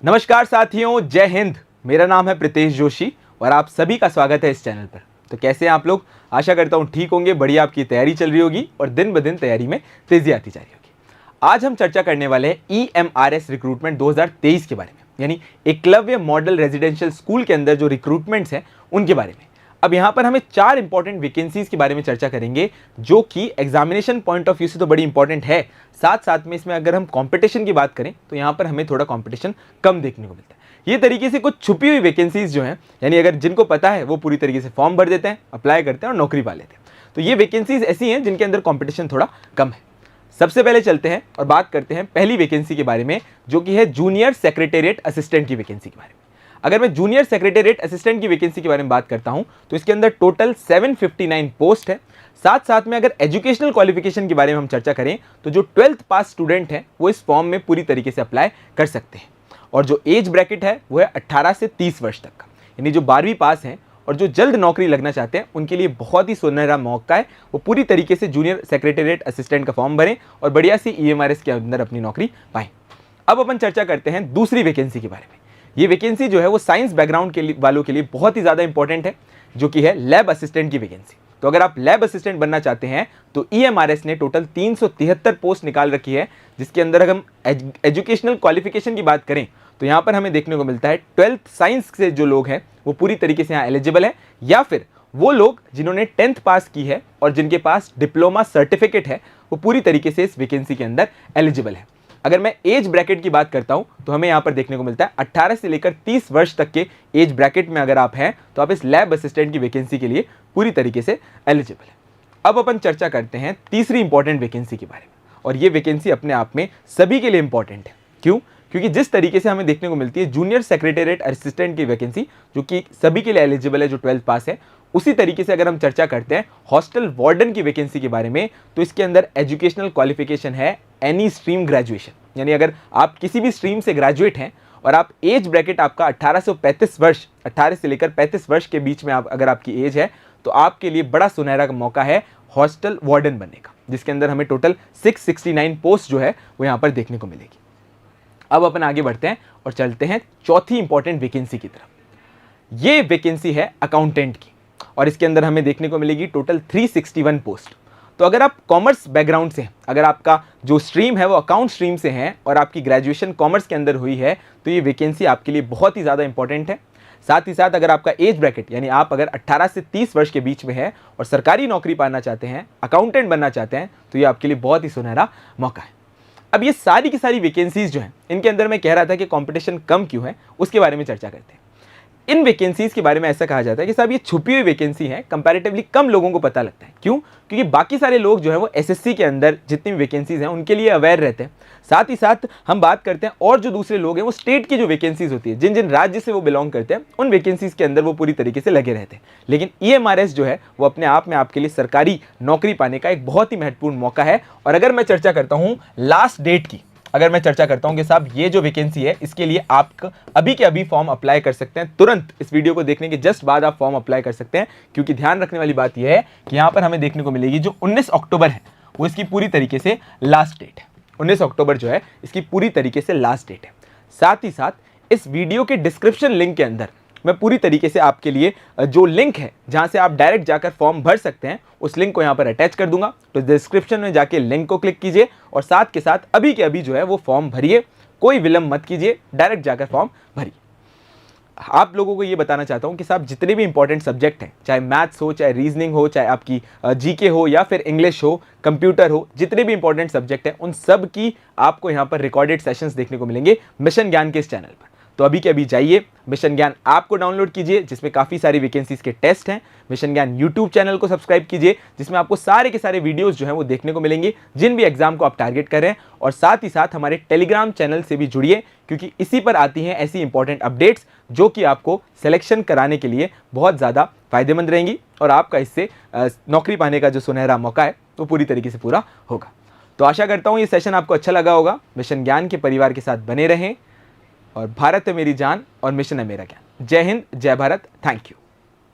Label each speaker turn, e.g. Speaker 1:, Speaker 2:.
Speaker 1: नमस्कार साथियों, जय हिंद। मेरा नाम है प्रीतेश जोशी और आप सभी का स्वागत है इस चैनल पर। तो कैसे हैं आप लोग? आशा करता हूं ठीक होंगे, बढ़िया आपकी तैयारी चल रही होगी और दिन ब दिन तैयारी में तेजी आती जा रही होगी। आज हम चर्चा करने वाले हैं EMRS रिक्रूटमेंट 2023 के बारे में, यानी एकलव्य मॉडल रेजिडेंशियल स्कूल के अंदर जो रिक्रूटमेंट्स हैं उनके बारे में। अब यहाँ पर हमें 4 इंपॉर्टेंट वैकेंसीज के बारे में चर्चा करेंगे, जो कि एग्जामिनेशन पॉइंट ऑफ व्यू से तो बड़ी इंपॉर्टेंट है, साथ साथ में इसमें अगर हम कंपटीशन की बात करें तो यहाँ पर हमें थोड़ा कंपटीशन कम देखने को मिलता है। ये तरीके से कुछ छुपी हुई वैकेंसीज जो हैं, यानी अगर जिनको पता है वो पूरी तरीके से फॉर्म भर देते हैं, अप्लाई करते हैं और नौकरी पा लेते हैं। तो ये वैकेंसीज ऐसी हैं जिनके अंदर कॉम्पिटिशन थोड़ा कम है। सबसे पहले चलते हैं और बात करते हैं पहली वैकेंसी के बारे में, जो कि है जूनियर सेक्रेटेरिएट असिस्टेंट की वैकेंसी के बारे में। अगर मैं जूनियर सेक्रेटेरिएट असिस्टेंट की वैकेंसी के बारे में बात करता हूं तो इसके अंदर टोटल 759 पोस्ट है। साथ साथ में अगर एजुकेशनल क्वालिफिकेशन के बारे में हम चर्चा करें तो जो 12th पास स्टूडेंट हैं वो इस फॉर्म में पूरी तरीके से अप्लाई कर सकते हैं। और जो एज ब्रैकेट है वो है 18 से 30 वर्ष तक का, यानी जो 12वीं पास हैं और जो जल्द नौकरी लगना चाहते हैं उनके लिए बहुत ही सुनहरा मौका है। वो पूरी तरीके से जूनियर सेक्रेटेरिएट असिस्टेंट का फॉर्म भरें और बढ़िया सी EMRS के अंदर अपनी नौकरी पाएं। अब अपन चर्चा करते हैं दूसरी वैकेंसी के बारे में। ये वैकेंसी जो है वो साइंस बैकग्राउंड के वालों के लिए बहुत ही ज़्यादा इंपॉर्टेंट है, जो कि है लैब असिस्टेंट की वैकेंसी। तो अगर आप लैब असिस्टेंट बनना चाहते हैं तो EMRS ने टोटल 373 पोस्ट निकाल रखी है, जिसके अंदर अगर हम एजुकेशनल क्वालिफिकेशन की बात करें तो यहाँ पर हमें देखने को मिलता है 12th साइंस से जो लोग हैं वो पूरी तरीके से यहाँ एलिजिबल है, या फिर वो लोग जिन्होंने 10th पास की है और जिनके पास डिप्लोमा सर्टिफिकेट है वो पूरी तरीके से इस वैकेंसी के अंदर एलिजिबल है। अगर मैं एज ब्रैकेट की बात करता हूं तो हमें यहां पर देखने को मिलता है 18 से लेकर 30 वर्ष तक के एज ब्रैकेट में अगर आप हैं तो आप इस लैब असिस्टेंट की वैकेंसी के लिए पूरी तरीके से एलिजिबल है। अब अपन चर्चा करते हैं तीसरी इंपॉर्टेंट वैकेंसी के बारे में, और ये वैकेंसी अपने आप में सभी के लिए इंपॉर्टेंट है। क्यों? क्योंकि जिस तरीके से हमें देखने को मिलती है जूनियर सेक्रेटेरिएट असिस्टेंट की वैकेंसी, जो कि सभी के लिए एलिजिबल है जो 12th पास है, उसी तरीके से अगर हम चर्चा करते हैं हॉस्टल वार्डन की वैकेंसी के बारे में तो इसके अंदर एजुकेशनल क्वालिफिकेशन है एनी स्ट्रीम ग्रेजुएशन, यानी अगर आप किसी भी स्ट्रीम से ग्रेजुएट हैं और आप एज ब्रैकेट आपका 18 से 35 वर्ष 18 से लेकर 35 वर्ष के बीच में अगर आपकी एज है तो आपके लिए बड़ा सुनहरा मौका है हॉस्टल वार्डन बनने का, जिसके अंदर हमें टोटल 669 पोस्ट जो है वो यहाँ पर देखने को मिलेगी। अब अपन आगे बढ़ते हैं और चलते हैं चौथी इंपॉर्टेंट वैकेंसी की तरफ। ये वैकेंसी है अकाउंटेंट की और इसके अंदर हमें देखने को मिलेगी टोटल 361 पोस्ट। तो अगर आप कॉमर्स बैकग्राउंड से हैं, अगर आपका जो स्ट्रीम है वो अकाउंट स्ट्रीम से है और आपकी ग्रेजुएशन कॉमर्स के अंदर हुई है तो ये वैकेंसी आपके लिए बहुत ही ज़्यादा इंपॉर्टेंट है। साथ ही साथ अगर आपका एज ब्रैकेट, यानी आप अगर 18 से 30 वर्ष के बीच में है और सरकारी नौकरी पाना चाहते हैं, अकाउंटेंट बनना चाहते हैं, तो ये आपके लिए बहुत ही सुनहरा मौका है। अब ये सारी की सारी वैकेंसीज जो हैं इनके अंदर मैं कह रहा था कि कंपटीशन कम क्यों है, उसके बारे में चर्चा करते हैं। इन वैकेंसीज के बारे में ऐसा कहा जाता है कि साहब ये छुपी हुई वैकेंसी है, कंपैरेटिवली कम लोगों को पता लगता है। क्यों? क्योंकि बाकी सारे लोग जो है वो SSC के अंदर जितनी भी वैकेंसीज हैं उनके लिए अवेयर रहते हैं। साथ ही साथ हम बात करते हैं और जो दूसरे लोग हैं वो स्टेट की जो वैकेंसीज होती है, जिन जिन राज्य से वो बिलोंग करते हैं, उन वैकेंसीज के अंदर वो पूरी तरीके से लगे रहते हैं। लेकिन EMRS जो है वो अपने आप में आपके लिए सरकारी नौकरी पाने का एक बहुत ही महत्वपूर्ण मौका है। और अगर मैं चर्चा करता हूँ लास्ट डेट की, अगर मैं चर्चा करता हूं कि साहब ये जो वैकेंसी है इसके लिए आप अभी के अभी फॉर्म अप्लाई कर सकते हैं, तुरंत इस वीडियो को देखने के जस्ट बाद आप फॉर्म अप्लाई कर सकते हैं। क्योंकि ध्यान रखने वाली बात यह है कि यहां पर हमें देखने को मिलेगी जो 19 अक्टूबर है वो इसकी पूरी तरीके से लास्ट डेट है। 19 अक्टूबर जो है इसकी पूरी तरीके से लास्ट डेट है। साथ ही साथ इस वीडियो के डिस्क्रिप्शन लिंक के अंदर मैं पूरी तरीके से आपके लिए जो लिंक है जहां से आप डायरेक्ट जाकर फॉर्म भर सकते हैं उस लिंक को यहां पर अटैच कर दूंगा। तो डिस्क्रिप्शन में जाके लिंक को क्लिक कीजिए और साथ के साथ अभी के अभी जो है वो फॉर्म भरिए, कोई विलंब मत कीजिए, डायरेक्ट जाकर फॉर्म भरिए। आप लोगों को ये बताना चाहता हूं कि साहब जितने भी इंपॉर्टेंट सब्जेक्ट हैं, चाहे मैथ्स हो, चाहे रीजनिंग हो, चाहे आपकी GK हो या फिर इंग्लिश हो, कंप्यूटर हो, जितने भी इंपॉर्टेंट सब्जेक्ट हैं उन सब की आपको यहाँ पर रिकॉर्डेड सेशंस देखने को मिलेंगे मिशन ज्ञान के इस चैनल पर। तो अभी के अभी जाइए मिशन ज्ञान ऐप को डाउनलोड कीजिए, जिसमें काफ़ी सारी वैकेंसीज के टेस्ट हैं। मिशन ज्ञान यूट्यूब चैनल को सब्सक्राइब कीजिए, जिसमें आपको सारे के सारे वीडियोस जो हैं वो देखने को मिलेंगे जिन भी एग्जाम को आप टारगेट कर रहे हैं। और साथ ही साथ हमारे टेलीग्राम चैनल से भी जुड़िए, क्योंकि इसी पर आती हैं ऐसी इंपॉर्टेंट अपडेट्स जो कि आपको सिलेक्शन कराने के लिए बहुत ज़्यादा फायदेमंद रहेंगी और आपका इससे नौकरी पाने का जो सुनहरा मौका है वो पूरी तरीके से पूरा होगा। तो आशा करता हूँ ये सेशन आपको अच्छा लगा होगा। मिशन ज्ञान के परिवार के साथ बने रहें और भारत है मेरी जान और मिशन है मेरा ज्ञान। जय हिंद, जय भारत, थैंक यू।